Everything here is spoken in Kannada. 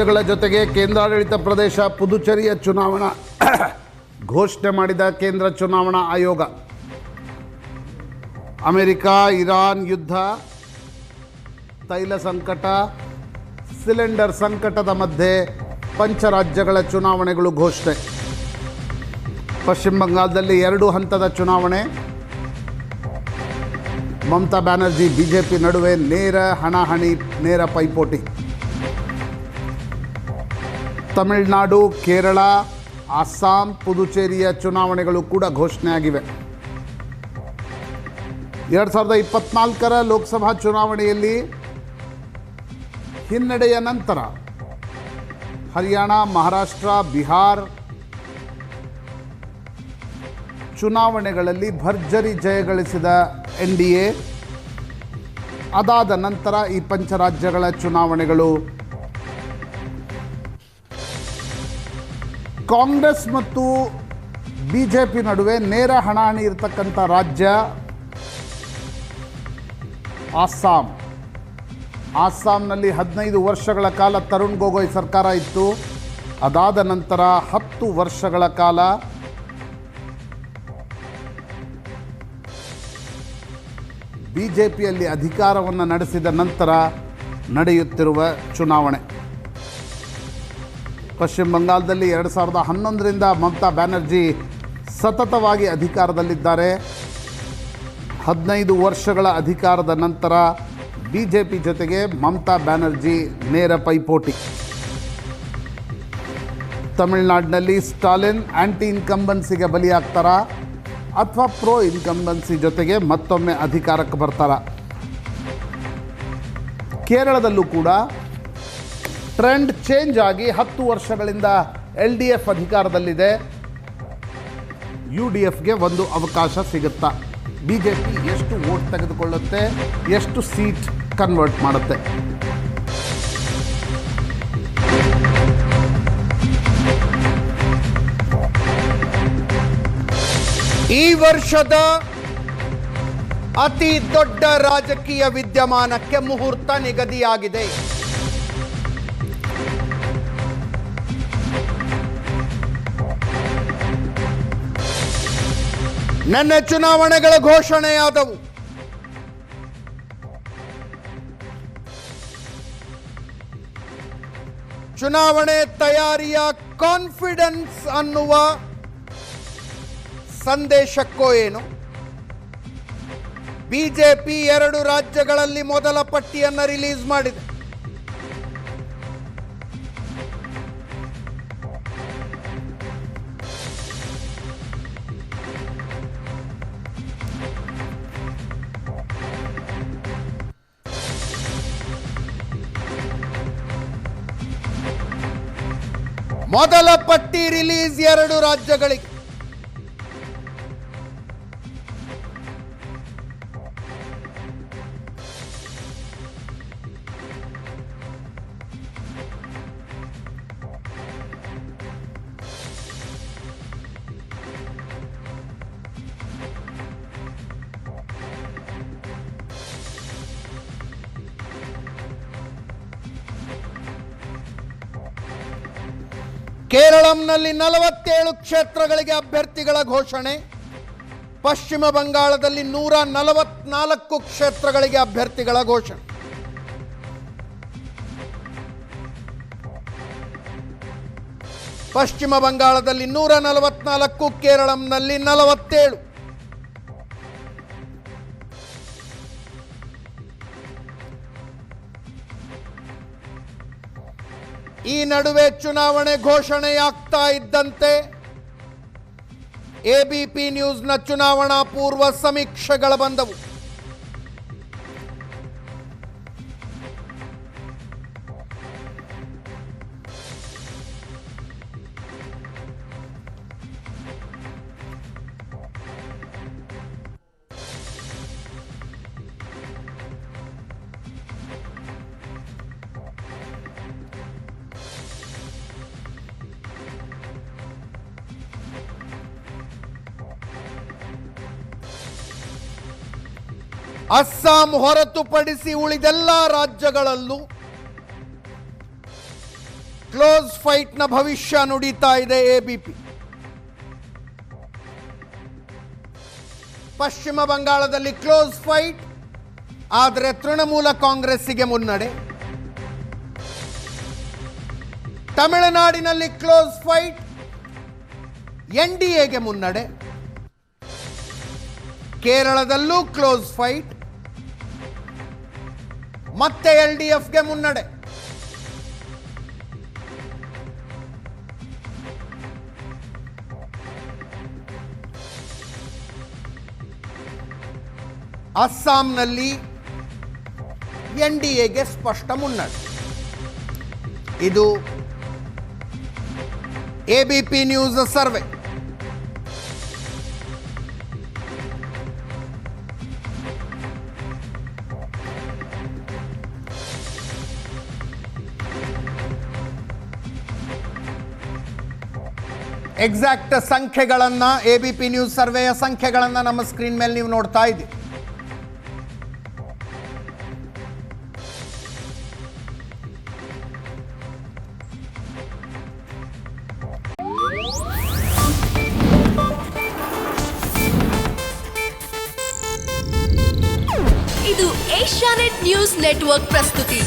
ರಾಜ್ಯಗಳ ಜೊತೆಗೆ ಕೇಂದ್ರಾಡಳಿತ ಪ್ರದೇಶ ಪುದುಚೇರಿಯ ಚುನಾವಣಾ ಘೋಷಣೆ ಮಾಡಿದ ಕೇಂದ್ರ ಚುನಾವಣಾ ಆಯೋಗ. ಅಮೆರಿಕ ಇರಾನ್ ಯುದ್ಧ, ತೈಲ ಸಂಕಟ, ಸಿಲಿಂಡರ್ ಸಂಕಟದ ಮಧ್ಯೆ ಪಂಚರಾಜ್ಯಗಳ ಚುನಾವಣೆಗಳು ಘೋಷಣೆ. ಪಶ್ಚಿಮ ಬಂಗಾಳದಲ್ಲಿ 2 ಹಂತದ ಚುನಾವಣೆ. ಮಮತಾ ಬ್ಯಾನರ್ಜಿ ಬಿಜೆಪಿ ನಡುವೆ ನೇರ ಹಣಾಹಣಿ, ನೇರ ಪೈಪೋಟಿ. ತಮಿಳುನಾಡು, ಕೇರಳ, ಅಸ್ಸಾಂ, ಪುದುಚೇರಿಯ ಚುನಾವಣೆಗಳು ಕೂಡ ಘೋಷಣೆಯಾಗಿವೆ. 2024ರ ಲೋಕಸಭಾ ಚುನಾವಣೆಯಲ್ಲಿ ಹಿನ್ನಡೆಯ ನಂತರ ಹರಿಯಾಣ, ಮಹಾರಾಷ್ಟ್ರ, ಬಿಹಾರ್ ಚುನಾವಣೆಗಳಲ್ಲಿ ಭರ್ಜರಿ ಜಯಗಳಿಸಿದ NDA ಅದಾದ ನಂತರ ಈ ಪಂಚರಾಜ್ಯಗಳ ಚುನಾವಣೆಗಳು. ಕಾಂಗ್ರೆಸ್ ಮತ್ತು ಬಿಜೆಪಿ ನಡುವೆ ನೇರ ಹಣಾಹಣಿ ಇರತಕ್ಕಂಥ ರಾಜ್ಯ ಅಸ್ಸಾಂ. ಅಸ್ಸಾಂನಲ್ಲಿ 15 ವರ್ಷಗಳ ಕಾಲ ತರುಣ್ ಗೊಗೊಯ್ ಸರ್ಕಾರ ಇತ್ತು. ಅದಾದ ನಂತರ 10 ವರ್ಷಗಳ ಕಾಲ ಬಿಜೆಪಿಯಲ್ಲಿ ಅಧಿಕಾರವನ್ನು ನಡೆಸಿದ ನಂತರ ನಡೆಯುತ್ತಿರುವ ಚುನಾವಣೆ. ಪಶ್ಚಿಮ ಬಂಗಾಳದಲ್ಲಿ 2011ರಿಂದ ಮಮತಾ ಬ್ಯಾನರ್ಜಿ ಸತತವಾಗಿ ಅಧಿಕಾರದಲ್ಲಿದ್ದಾರೆ. 15 ವರ್ಷಗಳ ಅಧಿಕಾರದ ನಂತರ ಬಿಜೆಪಿ ಜೊತೆಗೆ ಮಮತಾ ಬ್ಯಾನರ್ಜಿ ನೇರ ಪೈಪೋಟಿ. ತಮಿಳುನಾಡಿನಲ್ಲಿ ಸ್ಟಾಲಿನ್ ಆ್ಯಂಟಿ ಇನ್ಕಂಬನ್ಸಿಗೆ ಬಲಿಯಾಗ್ತಾರಾ ಅಥವಾ ಪ್ರೋ ಇನ್ಕಂಬನ್ಸಿ ಜೊತೆಗೆ ಮತ್ತೊಮ್ಮೆ ಅಧಿಕಾರಕ್ಕೆ ಬರ್ತಾರಾ? ಕೇರಳದಲ್ಲೂ ಕೂಡ ಟ್ರೆಂಡ್ ಚೇಂಜ್ ಆಗಿ 10 ವರ್ಷಗಳಿಂದ LDF ಅಧಿಕಾರದಲ್ಲಿದೆ. UDFಗೆ ಒಂದು ಅವಕಾಶ ಸಿಗುತ್ತಾ? ಬಿಜೆಪಿ ಎಷ್ಟು ವೋಟ್ ತೆಗೆದುಕೊಳ್ಳುತ್ತೆ, ಎಷ್ಟು ಸೀಟ್ ಕನ್ವರ್ಟ್ ಮಾಡುತ್ತೆ? ಈ ವರ್ಷದ ಅತಿ ದೊಡ್ಡ ರಾಜಕೀಯ ವಿದ್ಯಮಾನಕ್ಕೆ ಮುಹೂರ್ತ ನಿಗದಿಯಾಗಿದೆ. ನನ್ನ ಚುನಾವಣೆಗಳ ಘೋಷಣೆಯಾದವು. ಚುನಾವಣೆ ತಯಾರಿಯ ಕಾನ್ಫಿಡೆನ್ಸ್ ಅನ್ನುವ ಸಂದೇಶಕ್ಕೋ ಏನು, ಬಿಜೆಪಿ 2 ರಾಜ್ಯಗಳಲ್ಲಿ ಮೊದಲ ಪಟ್ಟಿಯನ್ನು ರಿಲೀಸ್ ಮಾಡಿದೆ. ಮೊದಲ ಪಟ್ಟಿ ರಿಲೀಸ್ 2 ರಾಜ್ಯಗಳಿಗೆ. ಕೇರಳಂನಲ್ಲಿ 47 ಕ್ಷೇತ್ರಗಳಿಗೆ ಅಭ್ಯರ್ಥಿಗಳ ಘೋಷಣೆ. ಪಶ್ಚಿಮ ಬಂಗಾಳದಲ್ಲಿ 144 ಕ್ಷೇತ್ರಗಳಿಗೆ ಅಭ್ಯರ್ಥಿಗಳ ಘೋಷಣೆ. ಪಶ್ಚಿಮ ಬಂಗಾಳದಲ್ಲಿ 144, ಕೇರಳಂನಲ್ಲಿ 47. ಈ ನಡುವೆ ಚುನಾವಣೆ ಘೋಷಣೆಯಾಗ್ತಾ ಇದ್ದಂತೆ ABP ನ್ಯೂಸ್ನ ಚುನಾವಣಾ ಪೂರ್ವ ಸಮೀಕ್ಷೆಗಳು ಬಂದವು. ಅಸ್ಸಾಂ ಹೊರತುಪಡಿಸಿ ಉಳಿದೆಲ್ಲ ರಾಜ್ಯಗಳಲ್ಲೂ ಕ್ಲೋಸ್ ಫೈಟ್ನ ಭವಿಷ್ಯ ನುಡಿತಾ ಇದೆ ಎಬಿಪಿ. ಪಶ್ಚಿಮ ಬಂಗಾಳದಲ್ಲಿ ಕ್ಲೋಸ್ ಫೈಟ್, ಆದರೆ ತೃಣಮೂಲ ಕಾಂಗ್ರೆಸ್ಸಿಗೆ ಮುನ್ನಡೆ. ತಮಿಳುನಾಡಿನಲ್ಲಿ ಕ್ಲೋಸ್ ಫೈಟ್, ಎನ್ಡಿಎಗೆ ಮುನ್ನಡೆ. ಕೇರಳದಲ್ಲೂ ಕ್ಲೋಸ್ ಫೈಟ್, ಮತ್ತೆ ಎಲ್ಡಿಎಫ್ಗೆ ಮುನ್ನಡೆ. ಅಸ್ಸಾಂನಲ್ಲಿ ಎನ್ಡಿಎಗೆ ಸ್ಪಷ್ಟ ಮುನ್ನಡೆ. ಇದು ಎಬಿಪಿ ನ್ಯೂಸ್ ಸರ್ವೆ. ಎಕ್ಸಾಕ್ಟ್ ಸಂಖ್ಯೆಗಳನ್ನು, ಎಬಿಪಿ ನ್ಯೂಸ್ ಸರ್ವೆಯ ಸಂಖ್ಯೆಗಳನ್ನು ನಮ್ಮ ಸ್ಕ್ರೀನ್ ಮೇಲೆ ನೀವು ನೋಡ್ತಾ ಇದ್ದೀರಿ. ಇದು ಏಷ್ಯಾನೆಟ್ ನ್ಯೂಸ್ ನೆಟ್ವರ್ಕ್ ಪ್ರಸ್ತುತಿ.